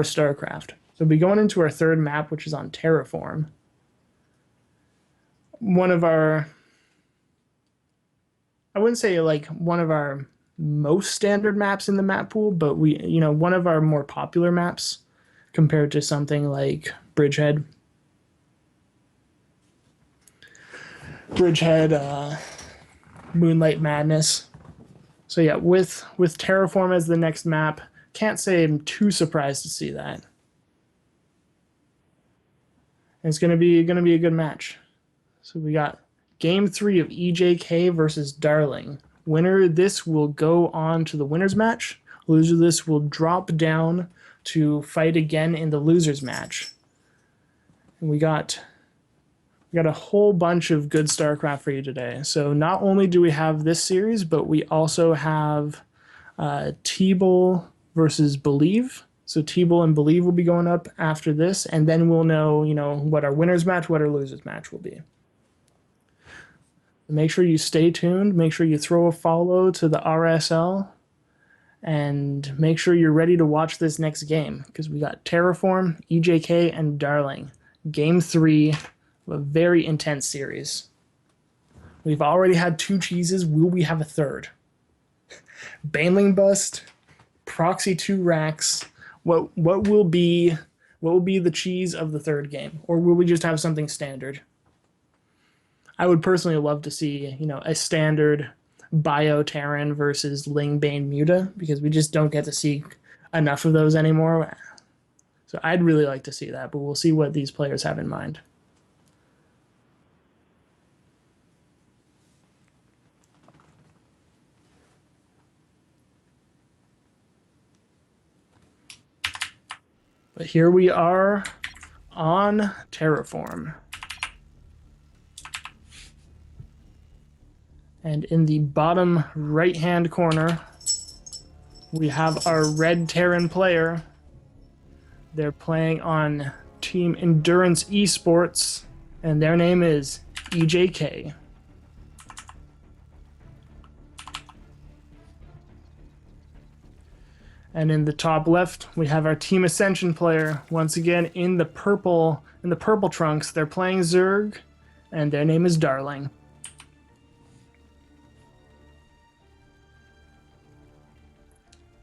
StarCraft. So we'll be going into our third map, which is on Terraform. One of our, I wouldn't say like one of our most standard maps in the map pool, but one of our more popular maps compared to something like Bridgehead. Moonlight Madness. So yeah, with Terraform as the next map, can't say I'm too surprised to see that. And it's gonna be a good match. So we got Game 3 of EJK versus Darling. Winner of this will go on to the winner's match. Loser of this will drop down to fight again in the loser's match. And we got a whole bunch of good StarCraft for you today. So not only do we have this series, but we also have TeebuL versus Believe. So TeebuL and Believe will be going up after this, and then we'll know, what our winner's match, what our loser's match will be. Make sure you stay tuned. Make sure you throw a follow to the RSL, and make sure you're ready to watch this next game because we got Terraform, EJK, and Darling. Game 3 of a very intense series. We've already had 2 cheeses. Will we have a third? Baneling Bust, Proxy 2 Racks. What will be the cheese of the third game, or will we just have something standard? I would personally love to see, a standard Bio Terran versus Lingbane Muta, because we just don't get to see enough of those anymore. So I'd really like to see that, but we'll see what these players have in mind. But here we are on Terraform. And in the bottom right-hand corner, we have our red Terran player. They're playing on Team Endurance Esports, and their name is EJK. And in the top left, we have our Team Ascension player. Once again, in the purple trunks, they're playing Zerg, and their name is Darling.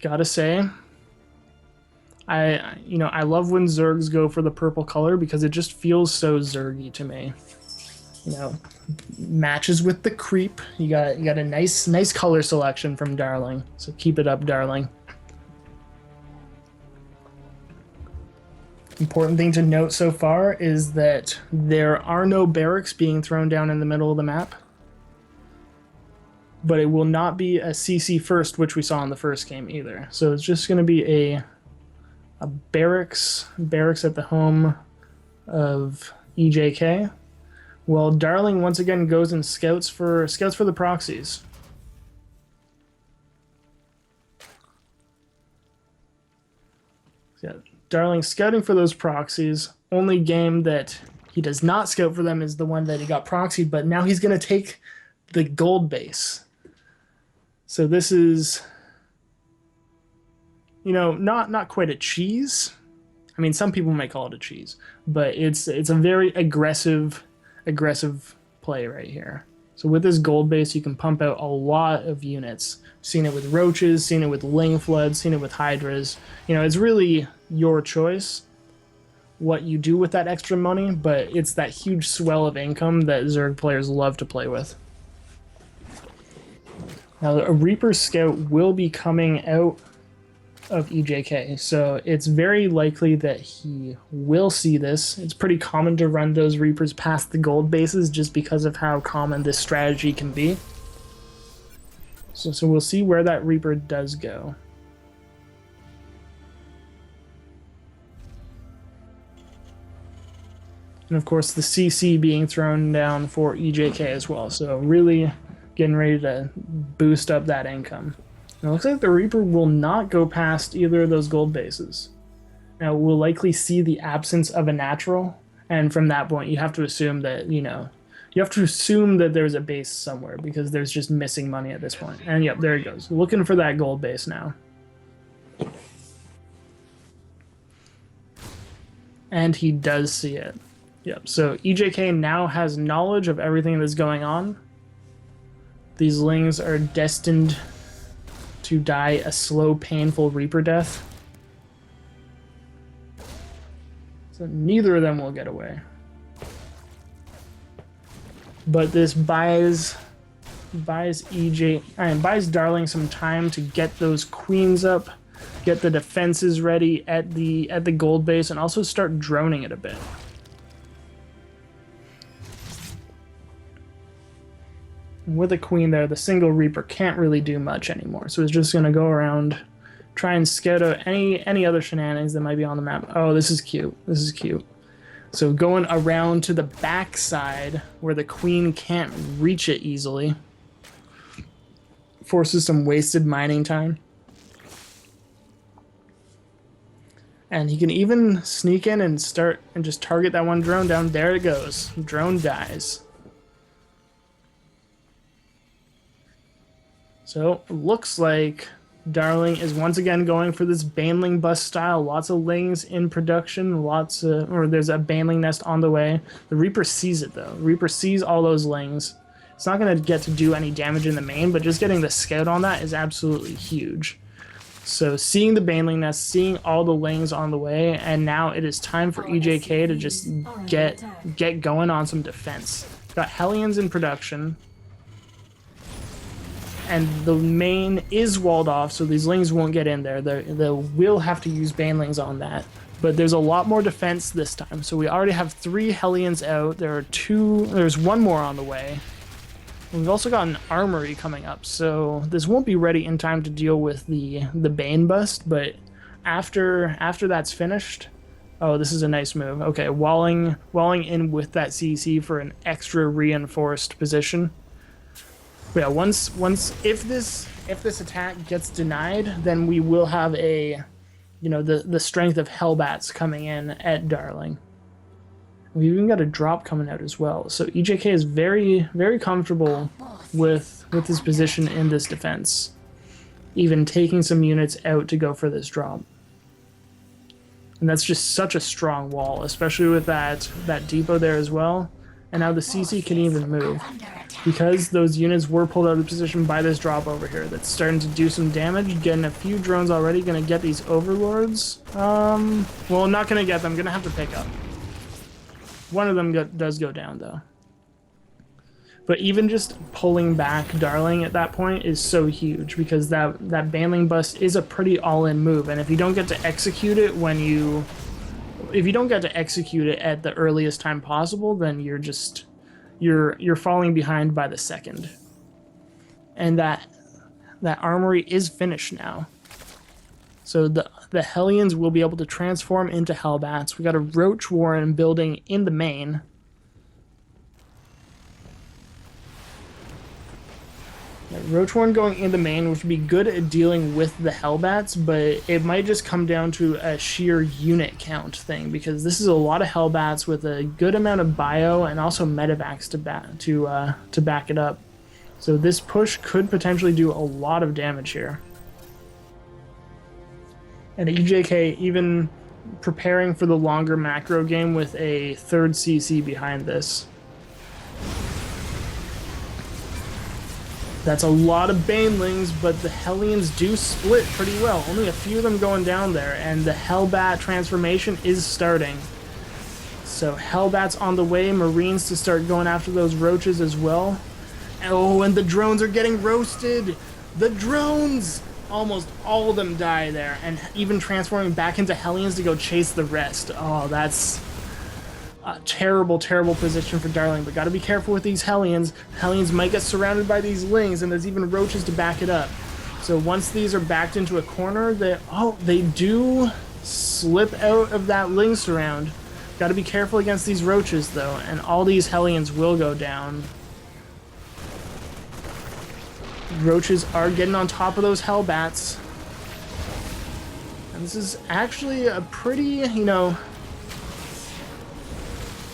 Gotta say, I love when Zergs go for the purple color because it just feels so Zergy to me. Matches with the creep. You got a nice color selection from Darling. So keep it up, Darling. Important thing to note so far is that there are no barracks being thrown down in the middle of the map. But it will not be a CC first, which we saw in the first game either. So it's just going to be a barracks at the home of EJK. Well, Darling once again goes and scouts for the proxies. Yeah, Darling scouting for those proxies. Only game that he does not scout for them is the one that he got proxied, but now he's going to take the gold base. So this is, not quite a cheese. I mean, some people might call it a cheese, but it's a very aggressive play right here. So with this gold base, you can pump out a lot of units. Seen it with roaches, seen it with ling floods, seen it with hydras. It's really your choice what you do with that extra money, but it's that huge swell of income that Zerg players love to play with. Now, a Reaper Scout will be coming out of EJK, so it's very likely that he will see this. It's pretty common to run those Reapers past the gold bases just because of how common this strategy can be. So we'll see where that Reaper does go. And of course, the CC being thrown down for EJK as well, so really getting ready to boost up that income. Now, it looks like the Reaper will not go past either of those gold bases. Now, we'll likely see the absence of a natural, and from that point, you have to assume that, there's a base somewhere, because there's just missing money at this point. And yep, there he goes. Looking for that gold base now. And he does see it. Yep, so EJK now has knowledge of everything that's going on. These lings are destined to die a slow, painful Reaper death. So neither of them will get away. But this buys Darling some time to get those queens up, get the defenses ready at the gold base, and also start droning it a bit. With a queen there, the single Reaper can't really do much anymore, so it's just going to go around, try and scout out any other shenanigans that might be on the map. Oh, this is cute. This is cute. So going around to the back side where the queen can't reach it easily forces some wasted mining time. And he can even sneak in and start and just target that one drone down. There it goes. Drone dies. So, looks like Darling is once again going for this Baneling bust style. Lots of lings in production, or there's a Baneling nest on the way. The Reaper sees it though. Reaper sees all those lings. It's not going to get to do any damage in the main, but just getting the scout on that is absolutely huge. So seeing the Baneling nest, seeing all the lings on the way, and now it is time for EJK to just get going on some defense. Got Hellions in production. And the main is walled off, so these lings won't get in there. They will have to use banelings on that. But there's a lot more defense this time. So we already have 3 Hellions out. There's one more on the way. And we've also got an armory coming up, so this won't be ready in time to deal with the Bane bust, but after that's finished... Oh, this is a nice move. Okay, walling in with that CC for an extra reinforced position. But yeah, if this attack gets denied, then we will have the strength of Hellbats coming in at Darling. We've even got a drop coming out as well. So EJK is very, very comfortable with his position in this defense. Even taking some units out to go for this drop. And that's just such a strong wall, especially with that depot there as well. And now the CC can even move. Because those units were pulled out of position by this drop over here that's starting to do some damage, getting a few drones already, gonna get these overlords. Well, not gonna get them, gonna have to pick up. One of them does go down though. But even just pulling back Darling at that point is so huge, because that Baneling bust is a pretty all-in move, and if you don't get to execute it at the earliest time possible, then you're falling behind by the second. And that armory is finished now. So the Hellions will be able to transform into Hellbats. We got a Roach Warren building in the main. Roach Warren going in the main, which would be good at dealing with the Hellbats, but it might just come down to a sheer unit count thing, because this is a lot of Hellbats with a good amount of bio and also medevacs to back it up. So this push could potentially do a lot of damage here. And EJK even preparing for the longer macro game with a third CC behind this. That's a lot of Banelings, but the Hellions do split pretty well. Only a few of them going down there, and the Hellbat transformation is starting. So Hellbat's on the way, Marines to start going after those roaches as well. Oh, and the drones are getting roasted! The drones! Almost all of them die there, and even transforming back into Hellions to go chase the rest. Oh, that's a terrible, terrible position for Darling, but gotta be careful with these Hellions. Hellions might get surrounded by these lings, and there's even roaches to back it up. So once these are backed into a corner, they do slip out of that ling surround. Gotta be careful against these roaches, though, and all these Hellions will go down. Roaches are getting on top of those Hellbats. And this is actually a pretty,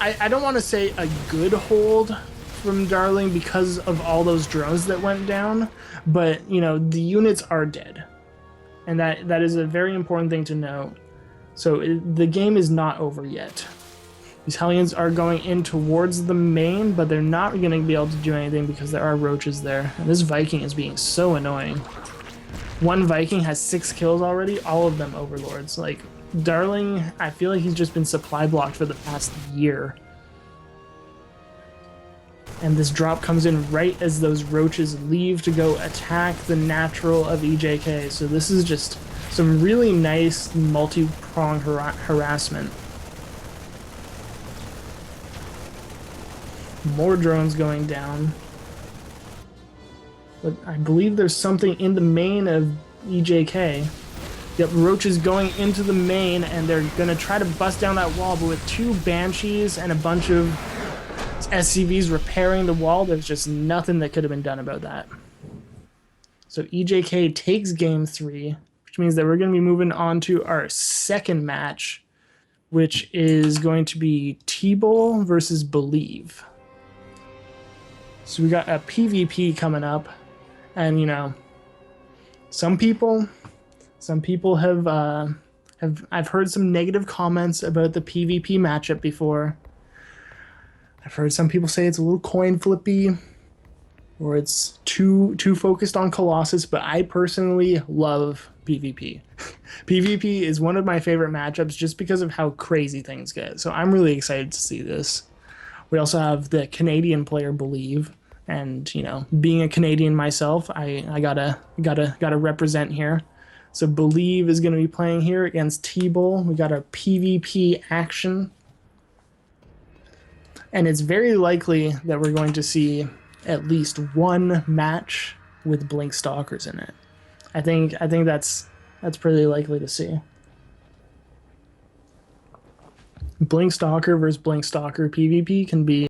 I don't want to say a good hold from Darling because of all those drones that went down, but, the units are dead. And that is a very important thing to note. So the game is not over yet. These Hellions are going in towards the main, but they're not going to be able to do anything because there are roaches there. And this Viking is being so annoying. One Viking has 6 kills already, all of them Overlords. Like, Darling, I feel like he's just been supply blocked for the past year. And this drop comes in right as those roaches leave to go attack the natural of EJK. So this is just some really nice multi-pronged harassment. More drones going down. But I believe there's something in the main of EJK. Yep, roaches going into the main, and they're going to try to bust down that wall, but with 2 Banshees and a bunch of SCVs repairing the wall, there's just nothing that could have been done about that. So EJK takes game 3, which means that we're going to be moving on to our second match, which is going to be TeebuL versus Believe. So we got a PvP coming up, and you know, some people have I've heard some negative comments about the PvP matchup before. I've heard some people say it's a little coin flippy, or it's too focused on Colossus, but I personally love PvP. PvP is one of my favorite matchups just because of how crazy things get. So I'm really excited to see this. We also have the Canadian player Believe, and you know, being a Canadian myself, I gotta represent here. So Believe is going to be playing here against TeebuL. We got a PvP action, and it's very likely that we're going to see at least one match with Blink Stalkers in it. I think that's pretty likely to see. Blink Stalker versus Blink Stalker PvP can be